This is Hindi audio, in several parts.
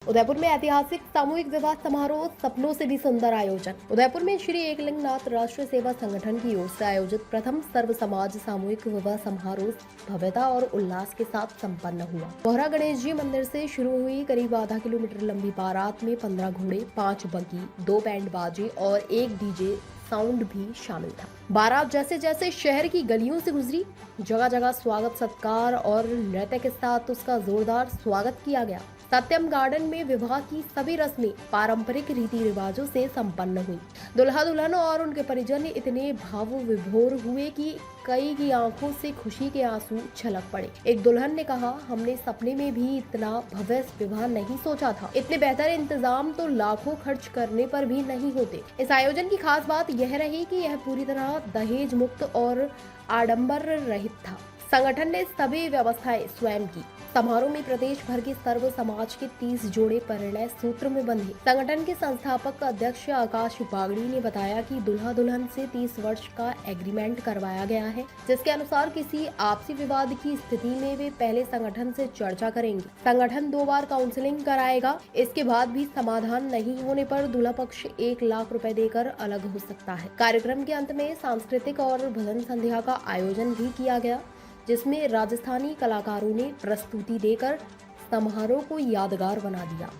उदयपुर में ऐतिहासिक सामूहिक विवाह समारोह, सपनों से भी सुंदर आयोजन। उदयपुर में श्री एकलिंगनाथ राष्ट्रीय सेवा संगठन की ओर से आयोजित प्रथम सर्व समाज सामूहिक विवाह समारोह भव्यता और उल्लास के साथ संपन्न हुआ। कोहरा गणेश जी मंदिर से शुरू हुई करीब आधा किलोमीटर लंबी बारात में 15 घोड़े, 5 बग्गी, 2 बैंड बाजे और एक डीजे साउंड भी शामिल था। बारात जैसे जैसे शहर की गलियों से गुजरी, जगह जगह स्वागत सत्कार और नृत्य के साथ उसका जोरदार स्वागत किया गया। सत्यम गार्डन में विवाह की सभी रस्में पारंपरिक रीति रिवाजों से संपन्न हुई। दुल्हा दुल्हन और उनके परिजन इतने भाव विभोर हुए कि कई की आंखों से खुशी के आंसू छलक पड़े। एक दुल्हन ने कहा, हमने सपने में भी इतना भव्य विवाह नहीं सोचा था। इतने बेहतर इंतजाम तो लाखों खर्च करने पर भी नहीं होते। इस आयोजन की खास बात यह रही कि यह पूरी तरह दहेज मुक्त और आडंबर रहित था। संगठन ने सभी व्यवस्थाएं स्वयं की। समारोह में प्रदेश भर के सर्व समाज के 30 जोड़े परिणय सूत्र में बंधे। संगठन के संस्थापक अध्यक्ष आकाश बागड़ी ने बताया कि दुल्हा दुल्हन से 30 वर्ष का एग्रीमेंट करवाया गया है, जिसके अनुसार किसी आपसी विवाद की स्थिति में वे पहले संगठन से चर्चा करेंगे। संगठन 2 बार काउंसलिंग कराएगा। इसके बाद भी समाधान नहीं होने पर दूल्हा पक्ष 1 लाख रुपए देकर अलग हो सकता है। कार्यक्रम के अंत में सांस्कृतिक और भजन संध्या का आयोजन भी किया गया, जिसमें राजस्थानी कलाकारों ने प्रस्तुति देकर समारोह को यादगार बना दिया।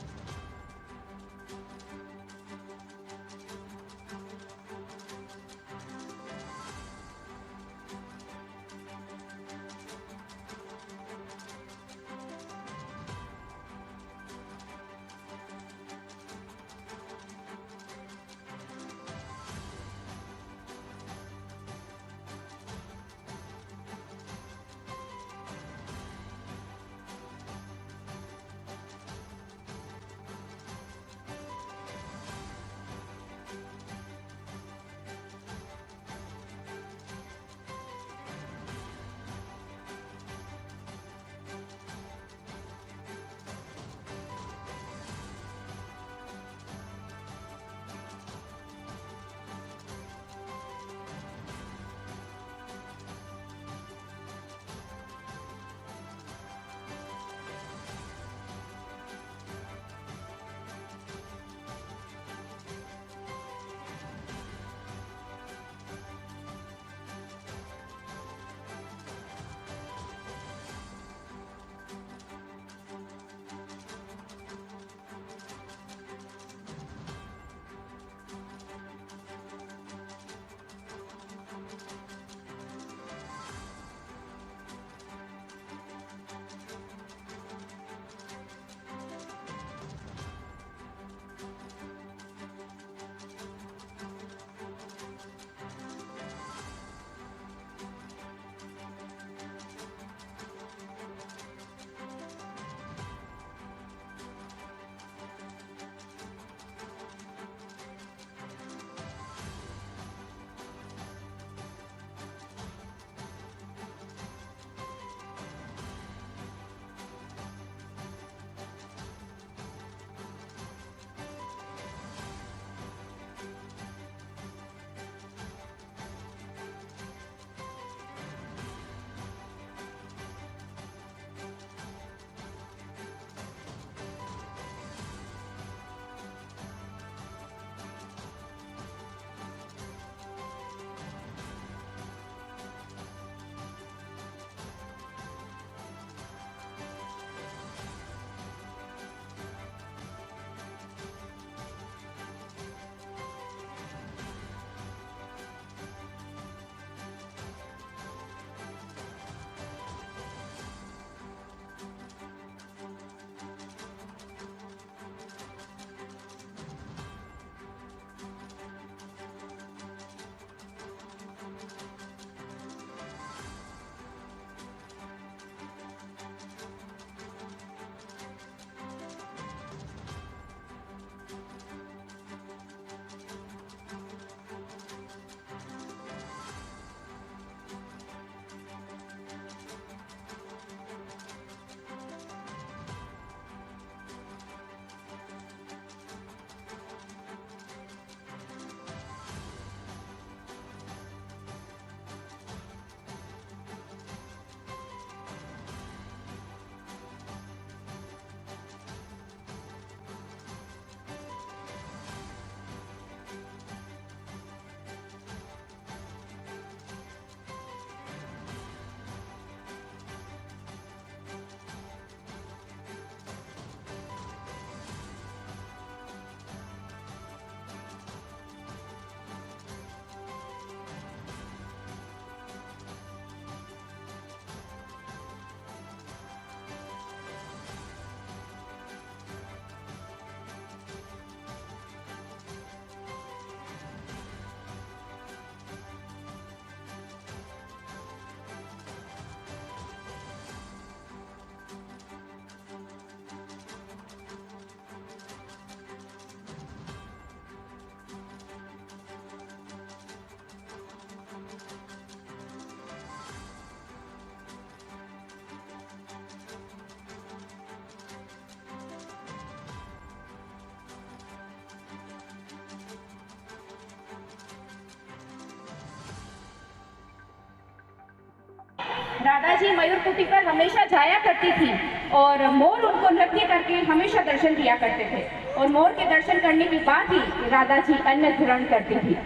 राधा जी मयूर कुटी पर हमेशा जाया करती थी और मोर उनको नृत्य करके हमेशा दर्शन दिया करते थे और मोर के दर्शन करने के बाद ही राधा जी अन्न ग्रहण करती थी।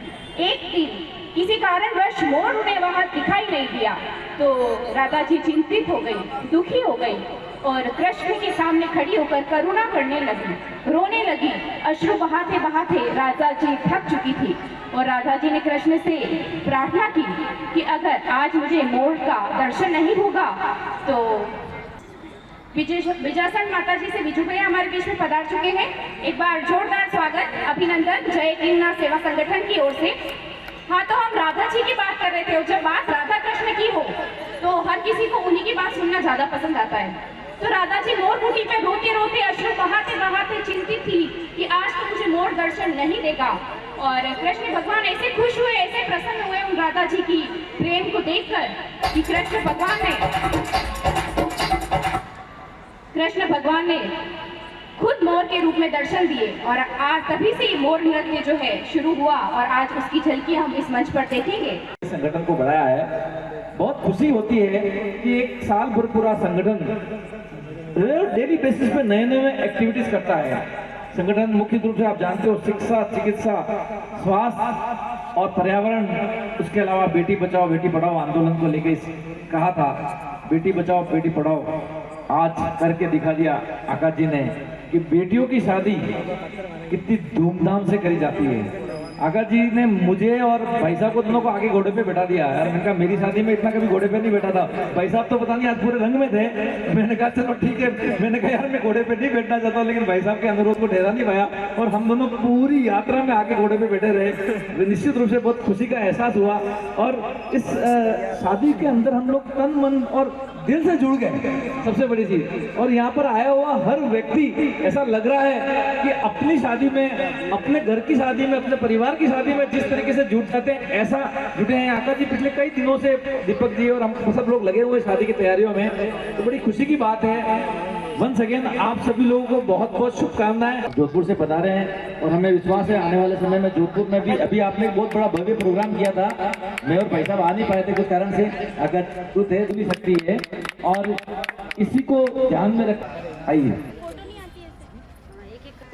एक दिन किसी कारणवश मोर उन्हें वहां दिखाई नहीं दिया तो राधा जी चिंतित हो गई, दुखी हो गई और कृष्ण के सामने खड़ी होकर करुणा करने लगी, रोने लगी। अश्रु बहाते बहाते राधा जी थक चुकी थी और राधा जी ने कृष्ण से प्रार्थना की कि अगर आज मुझे मोर का दर्शन नहीं होगा तो विजयासन माता जी से विजू भैया हमारे बीच में पधार चुके हैं। एक बार जोरदार स्वागत, अभिनंदन जय एक लिंगनाथ सेवा संगठन की ओर से। हाँ, तो हम राधा जी की बात कर रहे थे और जब बात राधा कृष्ण की हो तो हर किसी को उन्हीं की बात सुनना ज्यादा पसंद आता है। तो राधा जी मोर कुटी पे रोते रोते अश्रु बहाते बहाते चिंतित थी कि आज तो मुझे मोर दर्शन नहीं देगा और कृष्ण भगवान ऐसे खुश हुए, ऐसे प्रसन्न हुए उन राधा जी की प्रेम को देखकर कि कृष्ण भगवान ने खुद मोर के रूप में दर्शन दिए और आज तभी से मोर नृत्य जो है शुरू हुआ और आज उसकी झलकी हम इस मंच पर देखेंगे। संगठन को बढ़ाया है, बहुत खुशी होती है कि एक साल भर पूरा संगठन डेली बेसिस पे नए नए एक्टिविटीज करता है। संगठन मुख्य रूप से आप जानते हो शिक्षा, चिकित्सा, स्वास्थ्य और पर्यावरण, उसके अलावा बेटी बचाओ बेटी पढ़ाओ आंदोलन को लेकर कहा था। बेटी बचाओ बेटी पढ़ाओ आज करके दिखा दिया आकाश जी ने कि बेटियों की शादी कितनी धूमधाम से करी जाती है। आकाश जी ने मुझे और भाई साहब को दोनों को आगे घोड़े पे बैठा दिया यार। मैंने कहा मेरी शादी में इतना कभी घोड़े पे नहीं बैठा था। भाई साहब तो पता नहीं आज पूरे रंग में थे। मैंने कहा चलो ठीक है, मैंने कहा यार मैं घोड़े पे नहीं बैठना चाहता हूँ, लेकिन भाई साहब के अनुरोध को ठहरा नहीं पाया और हम दोनों पूरी यात्रा में आगे घोड़े पे बैठे रहे। निश्चित रूप से बहुत खुशी का एहसास हुआ और इस शादी के अंदर हम लोग तन मन और दिल से जुड़ गए, सबसे बड़ी चीज। और यहाँ पर आया हुआ हर व्यक्ति ऐसा लग रहा है कि अपनी शादी में, अपने घर की शादी में, अपने परिवार की शादी में जिस तरीके से जुट जाते हैं ऐसा जुटे हैं। आकाश जी पिछले कई दिनों से, दीपक जी और हम सब लोग लगे हुए शादी की तैयारियों में, तो बड़ी खुशी की बात है। वंस अगेन आप सभी लोगों को बहुत बहुत शुभकामनाएं। जोधपुर से पधारे हैं और हमें विश्वास है आने वाले समय में जोधपुर में भी, अभी आपने एक बहुत बड़ा भव्य प्रोग्राम किया था, मैं और भाई साहब आ नहीं पाए थे कुछ कारण से, अगर तू थे तो भी सकती है और इसी को ध्यान में रख। आइए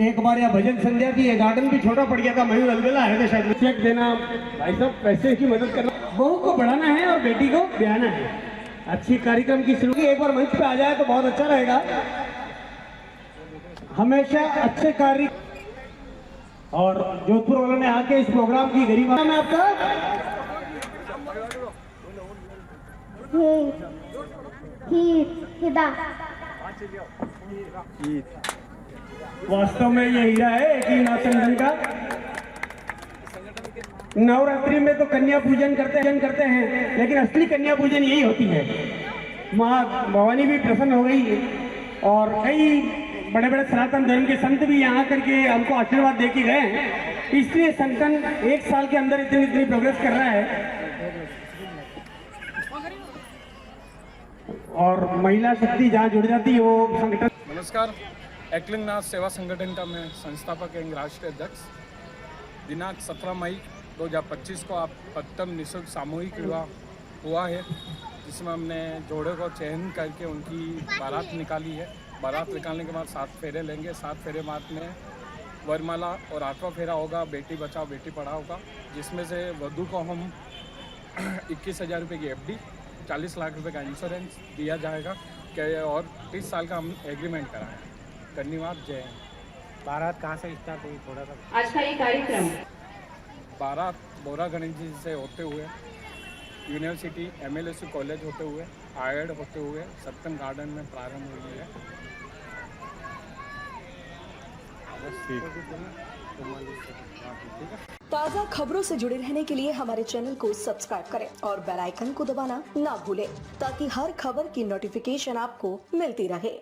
एक बार यह भजन संध्या थी, गार्डन भी छोटा पड़ गया था, मयूर अलबेला है तो शायद चेक देना, भाई साहब पैसे की मदद करना, बहू को बढ़ाना है और बेटी को ब्याहना है। अच्छी कार्यक्रम की शुरू, एक बार मंच पे आ जाए तो बहुत अच्छा रहेगा। हमेशा अच्छे कार्य और जोधपुर वालों ने आके इस प्रोग्राम की गरिमा में आपका वास्तव में ये हीरा है एक ही नाथ संगठन का। नवरात्रि में तो कन्या पूजन करते हैं, लेकिन असली कन्या पूजन यही होती है। माँ भवानी भी प्रसन्न हो गई और कई बड़े बड़े सनातन धर्म के संत भी यहाँ करके हमको आशीर्वाद दे के गए हैं। इसलिए संगठन एक साल के अंदर इतनी प्रोग्रेस कर रहा है और महिला शक्ति जहाँ जुड़ जाती है वो संगठन। नमस्कार, एकलिंगनाथ सेवा संगठन का मैं संस्थापक एवं राष्ट्रीय अध्यक्ष। दिनांक 17 मई 2025 को आप प्रथम निःशुल्क सामूहिक विवाह हुआ है, जिसमें हमने जोड़े को चयन करके उनकी बारात निकाली है। बारात निकालने के बाद 7 फेरे लेंगे। 7 फेरे बाद में वरमाला और 8वां फेरा होगा बेटी बचाओ बेटी पढ़ाओ का, जिसमें से वधू को हम 21,000 रुपये की FD, 40 लाख रुपए का इंश्योरेंस दिया जाएगा और 30 साल का हम एग्रीमेंट कराएं। धन्यवाद, जय हिंद। बारात कहाँ से स्टार्ट हुई थोड़ा सा? आज का ये कार्यक्रम बारात बोरा गणेश जी से होते हुए यूनिवर्सिटी MLSU कॉलेज होते हुए आयड होते हुए सत्यम गार्डन में प्रारंभ हुई है। ताज़ा खबरों से जुड़े रहने के लिए हमारे चैनल को सब्सक्राइब करें और बेल आइकन को दबाना ना भूलें, ताकि हर खबर की नोटिफिकेशन आपको मिलती रहे।